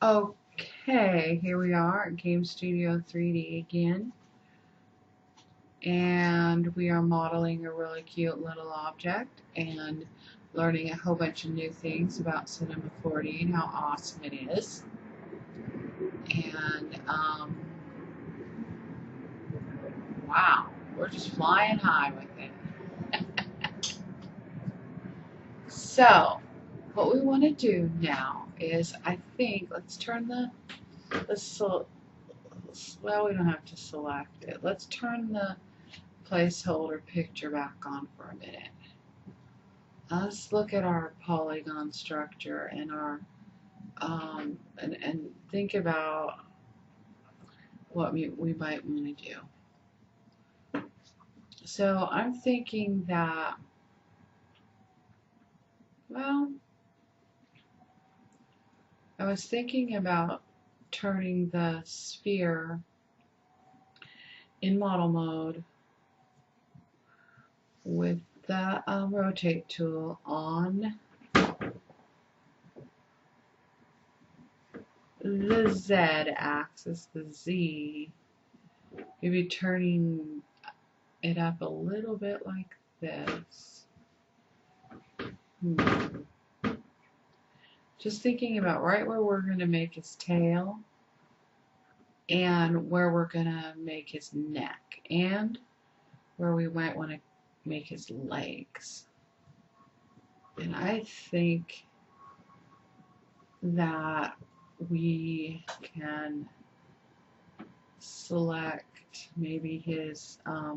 Okay, here we are at Game Studio 3D again, and we are modeling a really cute little object and learning a whole bunch of new things about Cinema 4D and how awesome it is. And wow, we're just flying high with it. So, what we want to do now is, I think, let's turn well, we don't have to select it. Let's turn the placeholder picture back on for a minute. Let's look at our polygon structure and our and think about what we might want to do. So I'm thinking that, well, I was thinking about turning the sphere in model mode with the rotate tool on the Z axis, the Z, maybe turning it up a little bit like this. Just thinking about right where we're going to make his tail and where we're going to make his neck and where we might want to make his legs. And I think that we can select maybe his, I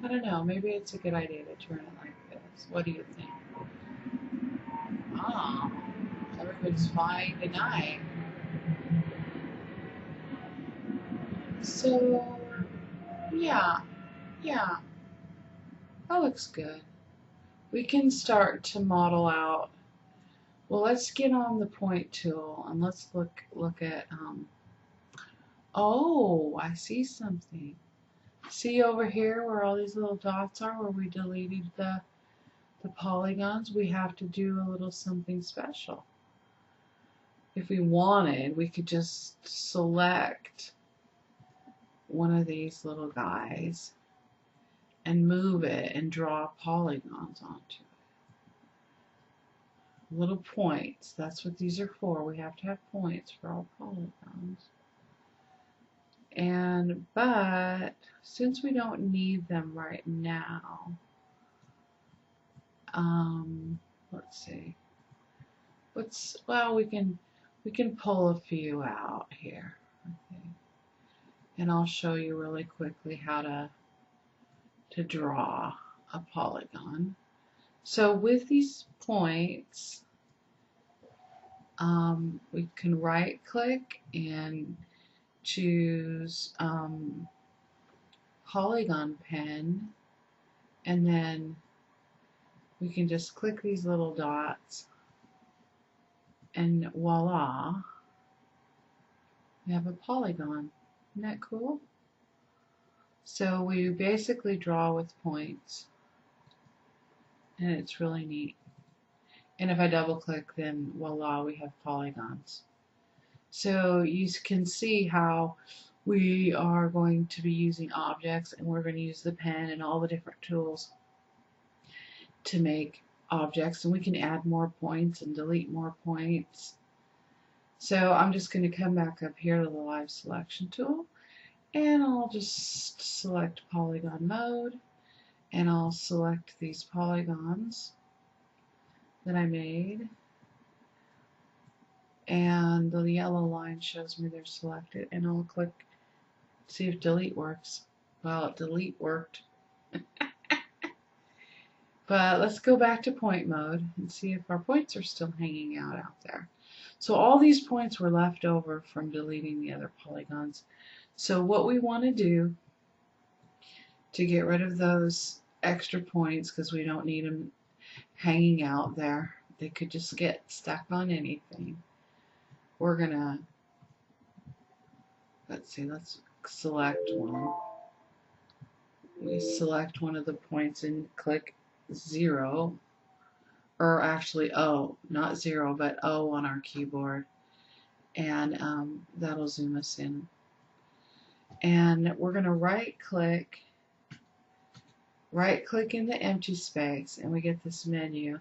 don't know, maybe it's a good idea to turn it like this. What do you think? Ah, everybody's flying tonight. So, yeah, that looks good. We can start to model out. Well, let's get on the point tool and let's look at. Oh, I see something. See over here where all these little dots are, where we deleted the polygons? We have to do a little something special. If we wanted, we could just select one of these little guys and move it and draw polygons onto it. Little points. That's what these are for. We have to have points for all polygons. But since we don't need them right now, let's see. Well, we can pull a few out here. Okay. And I'll show you really quickly how to draw a polygon. So with these points, we can right click and choose polygon pen, and then we can just click these little dots and voila, we have a polygon. Isn't that cool? So we basically draw with points, and it's really neat. And if I double click, then voila, we have polygons. So you can see how we are going to be using objects, and we're going to use the pen and all the different tools to make objects, and we can add more points and delete more points. So I'm just going to come back up here to the live selection tool, and I'll just select polygon mode, and I'll select these polygons that I made, and the yellow line shows me they're selected, and I'll click see if delete works. Well, delete worked. But let's go back to point mode and see if our points are still hanging out there. So all these points were left over from deleting the other polygons. So what we want to do to get rid of those extra points, because we don't need them hanging out there, they could just get stuck on anything. We're gonna, let's select one. We select one of the points and click 0, or actually O, not 0, but O on our keyboard. and that'll zoom us in. And we're going to right click in the empty space, and we get this menu.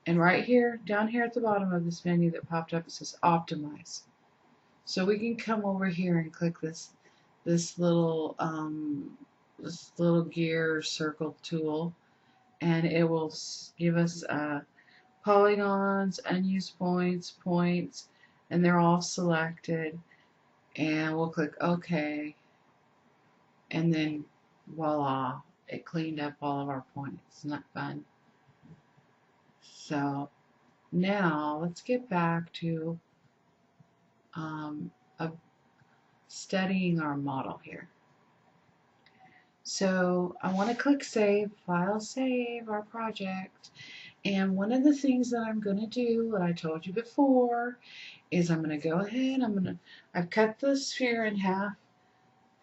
And right here, down here at the bottom of this menu that popped up, it says Optimize. So we can come over here and click this little gear circle tool, and it will give us polygons, unused points, and they're all selected. And we'll click OK, and then voila, it cleaned up all of our points. Isn't that fun? So now let's get back to studying our model here. So I want to click Save, File, Save our project. And one of the things that I'm going to do, what I told you before, is I'm going to go ahead, I've cut the sphere in half,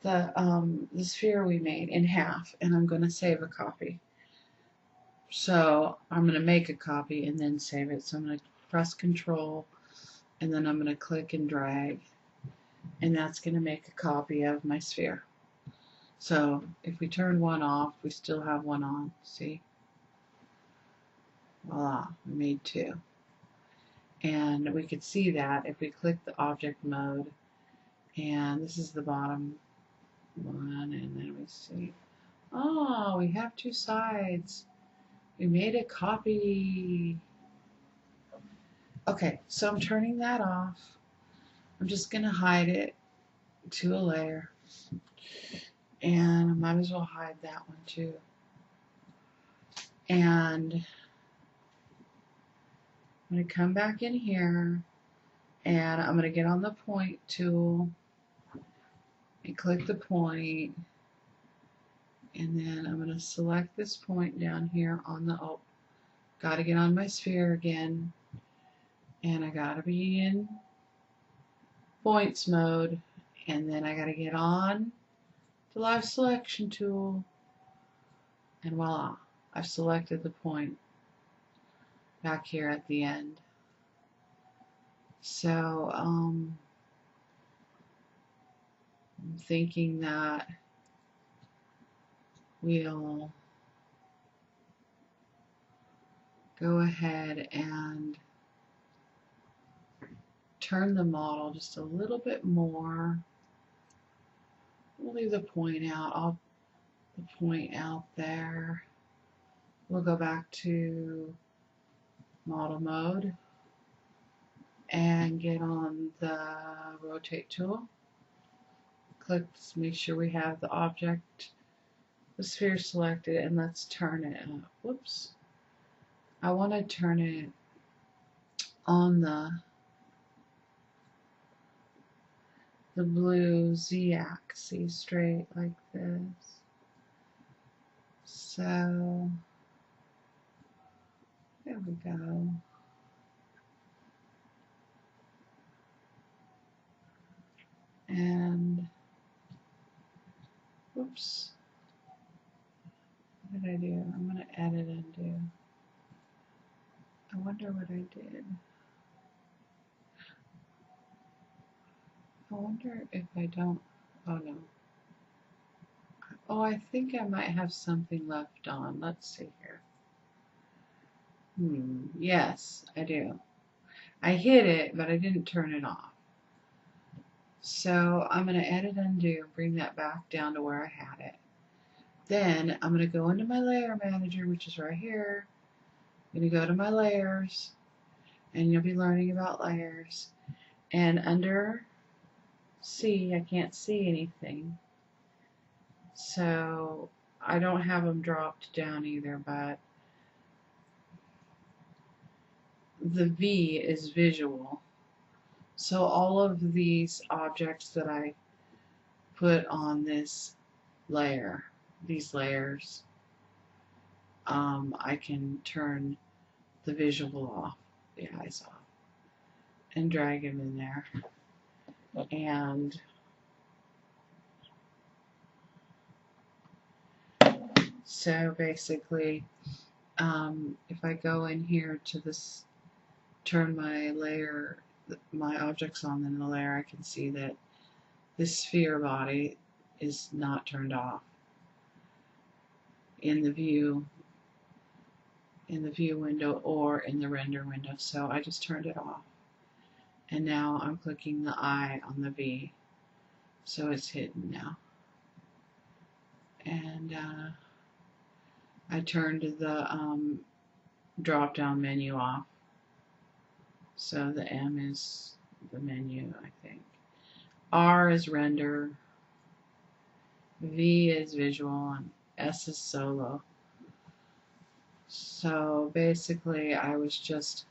the sphere we made in half, and I'm going to save a copy. So I'm going to make a copy and then save it. So I'm going to press Control, and then I'm going to click and drag, and that's going to make a copy of my sphere. So if we turn one off, we still have one on. See? Voila, we made two. And we could see that if we click the object mode, and this is the bottom one, and then we see, oh, we have two sides. We made a copy. Okay, so I'm turning that off. I'm just going to hide it to a layer. And I might as well hide that one too. And I'm going to come back in here, and I'm going to get on the point tool and click the point, and then I'm going to select this point down here on the, oh, got to get on my sphere again, and I got to be in points mode, and then I got to get on the live selection tool, and voila, I've selected the point back here at the end. So I'm thinking that we'll go ahead and turn the model just a little bit more. We'll leave the point out. I'll the point out there. We'll go back to model mode and get on the rotate tool. Click, make sure we have the object, the sphere selected, and let's turn it up. Whoops. I want to turn it on the blue z-axis straight like this. So there we go. And whoops, what did I do? I'm going to edit and do. I wonder what I did. I wonder if I don't, oh no. Oh, I think I might have something left on. Let's see here. Yes, I do. I hit it, but I didn't turn it off. So I'm going to edit undo, bring that back down to where I had it. Then I'm going to go into my layer manager, which is right here. I'm going to go to my layers, and you'll be learning about layers. And under C, I can't see anything. So I don't have them dropped down either, but the V is visual. So all of these objects that I put on this layer, these layers, I can turn the visual off, the eyes off, and drag them in there. And so basically, if I go in here to this, turn my layer my objects on in the layer, I can see that this sphere body is not turned off in the view window or in the render window. So I just turned it off. And now I'm clicking the I on the V. So it's hidden now. And I turned the drop down menu off. So the M is the menu, I think. R is render. V is visual, and S is solo. So basically, I was just,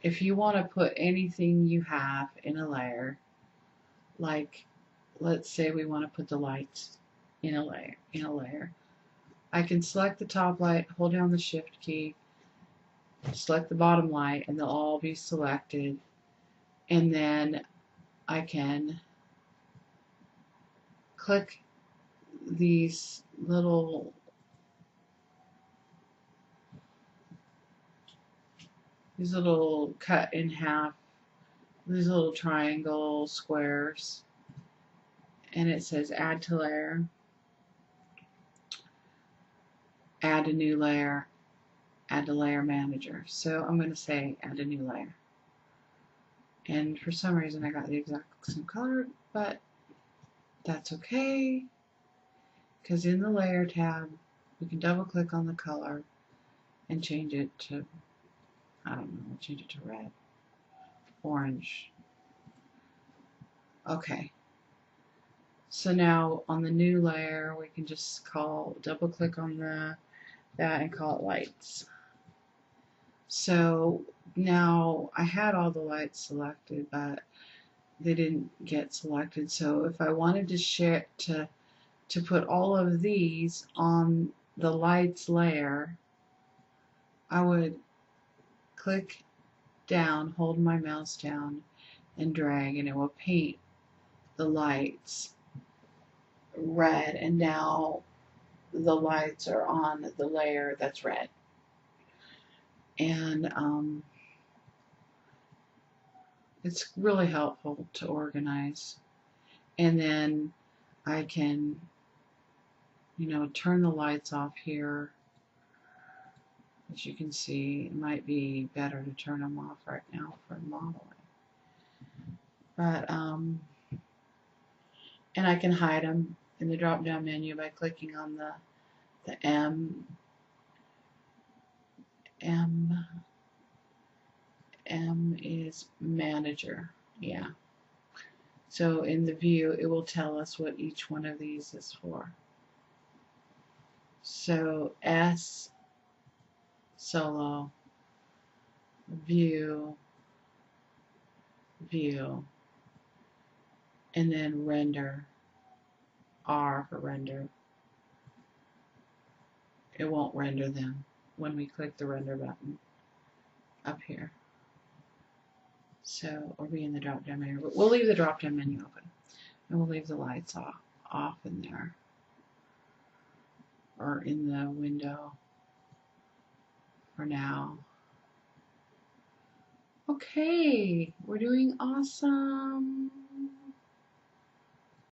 if you want to put anything you have in a layer, like let's say we want to put the lights in a layer, I can select the top light, hold down the shift key, select the bottom light, and they'll all be selected. And then I can click these little cut in half, these little triangle squares, and it says add to layer, add a new layer, add to layer manager. So I'm going to say add a new layer. And for some reason I got the exact same color, but that's okay, because in the layer tab we can double click on the color and change it to, I don't know, we'll change it to red, orange. Okay. So now on the new layer we can just double click on that and call it lights. So now I had all the lights selected, but they didn't get selected. So if I wanted to put all of these on the lights layer, I would click down, hold my mouse down, and drag, and it will paint the lights red, and now the lights are on the layer that's red. And it's really helpful to organize. And then I can, turn the lights off here. As you can see, it might be better to turn them off right now for modeling. But and I can hide them in the drop-down menu by clicking on the M is manager. Yeah. So in the view, it will tell us what each one of these is for. So S, solo, view, and then render, R for render. It won't render them when we click the render button up here. So, or be in the drop-down menu. But we'll leave the drop-down menu open, and we'll leave the lights off in there, or in the window for now. Okay, we're doing awesome.